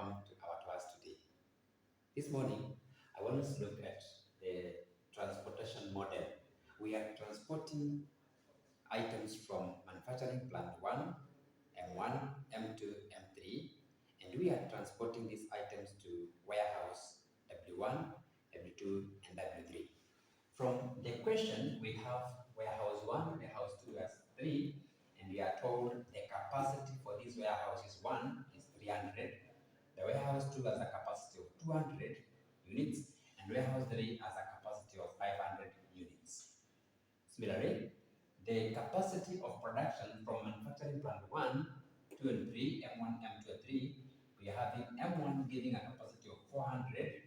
welcome to our class today. This morning, I want us to look at the transportation model. We are transporting items from manufacturing plant 1, M1, M2, M3, and we are transporting these items to warehouse W1, W2, and W3. From the question, we have warehouse 1, warehouse 2 as 3, and we are told the capacity for this warehouse is 1 is 300. The warehouse 2 has a capacity of 200 units, and warehouse 3 has a capacity of 500 units. Similarly, the capacity of production from manufacturing plant 1, 2, and 3, M1, M2, and 3, we are having M1 giving a capacity of 400,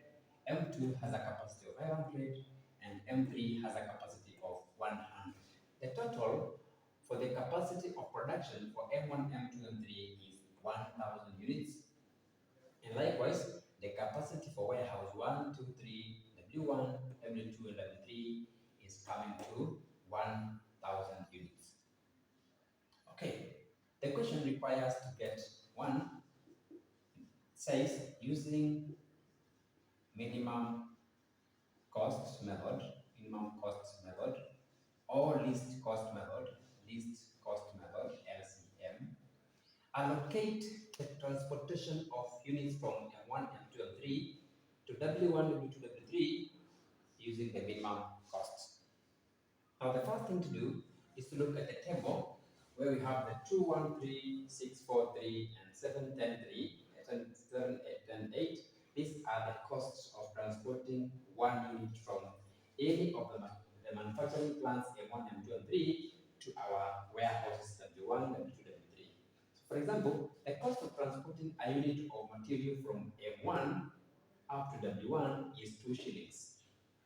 M2 has a capacity of 500, and M3 has a capacity of 100. The total for the capacity of production for M1, M2, and 3 is 1,000 units. And likewise, the capacity for warehouse 1, 2, 3, W1, W2, and W3 is coming to 1,000 units. Okay, the question requires to get one, says using minimum cost method, or least cost method, LCM, allocate the transportation of units from M1, M2, and 3 to W1, W2, W3 using the minimum costs. Now, the first thing to do is to look at the table where we have the 2, 1, 3, 6, 4, 3, and 7, 10, 3, 7, 8, 10, 8. These are the costs of transporting one unit from any of the manufacturing plants M1, M2, and 3 to our warehouses W1, W2, W3. So for example, the cost of transporting a unit of material from M1 up to W1 is 2 shillings.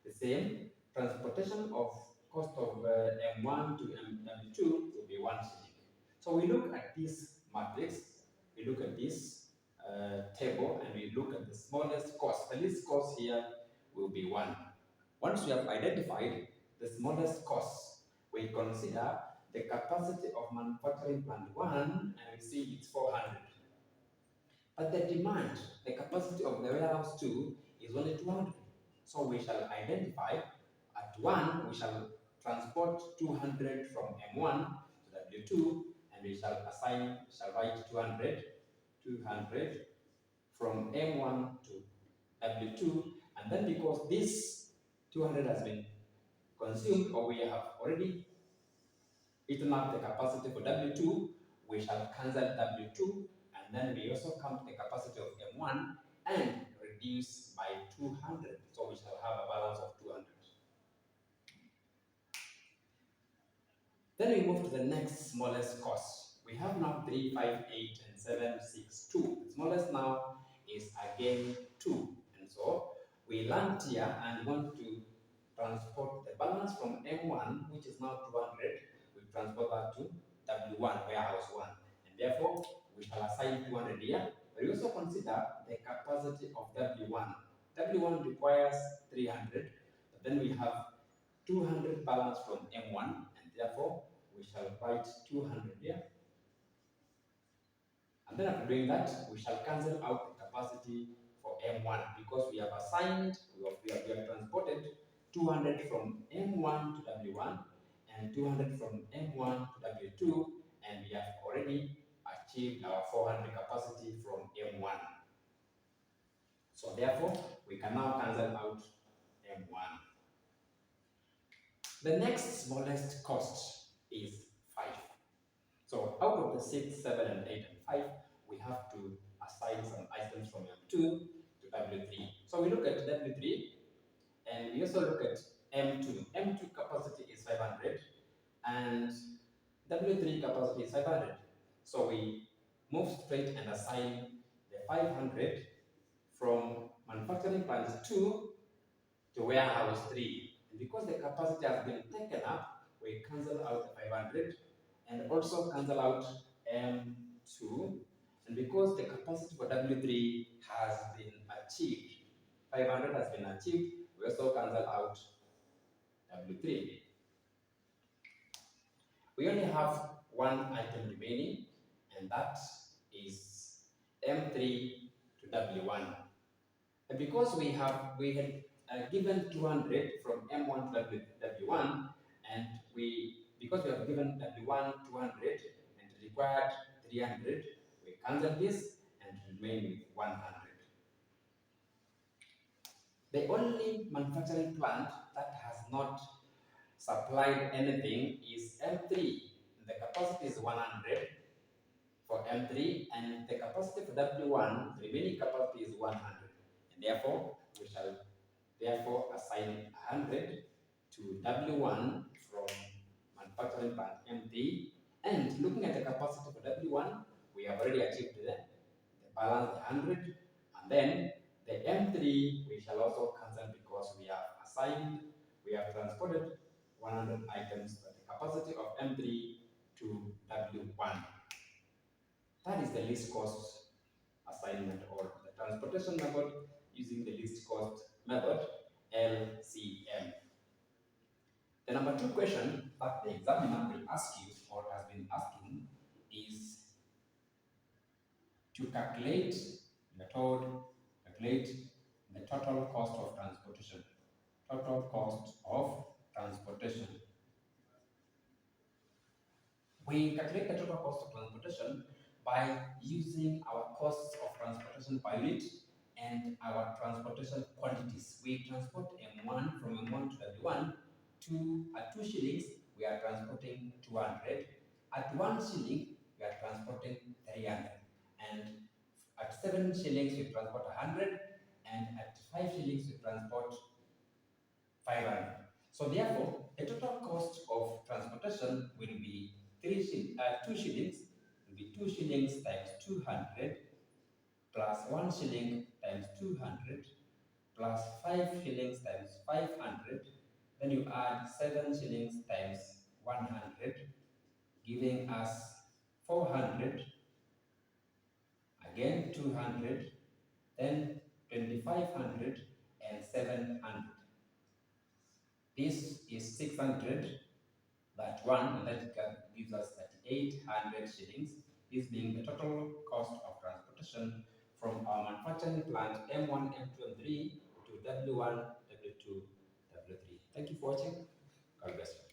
The same transportation of cost of M1 to M2 will be 1 shilling. So we look at this matrix, we look at this table, and we look at the smallest cost. The least cost here will be 1. Once we have identified the smallest cost, we consider the capacity of manufacturing plant 1, and we see it's 400. But the demand, the capacity of the warehouse 2 is only 200. So we shall identify at 1, we shall transport 200 from M1 to W2, and we shall write 200 from M1 to W2, and then because this 200 has been consumed, or we have already eaten up the capacity for W2, we shall cancel W2, and then we also come to the capacity of M1 and reduce by 200. So we shall have a balance of 200. Then we move to the next smallest cost. We have now 3, 5, 8, and 7, 6, 2. The smallest now is again 2. And so we land here and want to transport the balance from M1, which is now 200, we transport that to W1, warehouse 1. And therefore, we shall assign 200 here. But we also consider the capacity of W1. W1 requires 300, but then we have 200 balance from M1, and therefore we shall write 200 here. And then after doing that, we shall cancel out the capacity for M1 because we have assigned, we have transported 200 from M1 to W1 and 200 from M1 to W2, and we have already achieved our 400 capacity from M1. So therefore, we can now cancel out M1. The next smallest cost is 5. So out of the 6, 7, and 8, and 5, we have to assign some items from M2 to W3. So we look at W3, and we also look at M2. M2 capacity is 500, and W3 capacity is 500. So we move straight and assign the 500 from manufacturing plant 2 to warehouse 3. And because the capacity has been taken up, we cancel out the 500 and also cancel out M2. And because the capacity for W3 has been achieved, 500 has been achieved, we also cancel out W3. We only have one item remaining, and that is M3 to W1. And because we had given 200 from M1 to W1, and because we have given W1 200 and required 300, we cancel this and remain with 100. The only manufacturing plant that has not supplied anything is M3. The capacity is 100 for M3, and the capacity for W1, the remaining capacity is 100. And therefore, we shall therefore assign 100 to W1 from manufacturing plant M3. And looking at the capacity for W1, we have already achieved the balance, the 100. And then the M3, we shall also cancel because we have transported 100 items at the capacity of M3 to W1. That is the least cost assignment, or the transportation method using the least cost method, LCM. The number 2 question that the examiner will ask you, or has been asking, is to calculate, calculate the total cost of transportation. Total cost of transportation. We calculate the total cost of transportation by using our costs of transportation per unit and our transportation quantities. We transport M1 from M1 to W1 at 2 shillings, we are transporting 200. At 1 shilling, we are transporting 300. And at 7 shillings, we transport 100. And at 5 shillings, we transport 500. So therefore, the total cost of transportation will be 2 shillings, will be 2 shillings times 200 plus 1 shilling times 200 plus 5 shillings times 500. Then you add 7 shillings times 100, giving us 400, again 200, then 2500 and 700. This is 600, that one, and that gives us 3,800 shillings, this being the total cost of transportation from our manufacturing plant M1, M2, and 3 to W1, W2, W3. Thank you for watching. God bless you.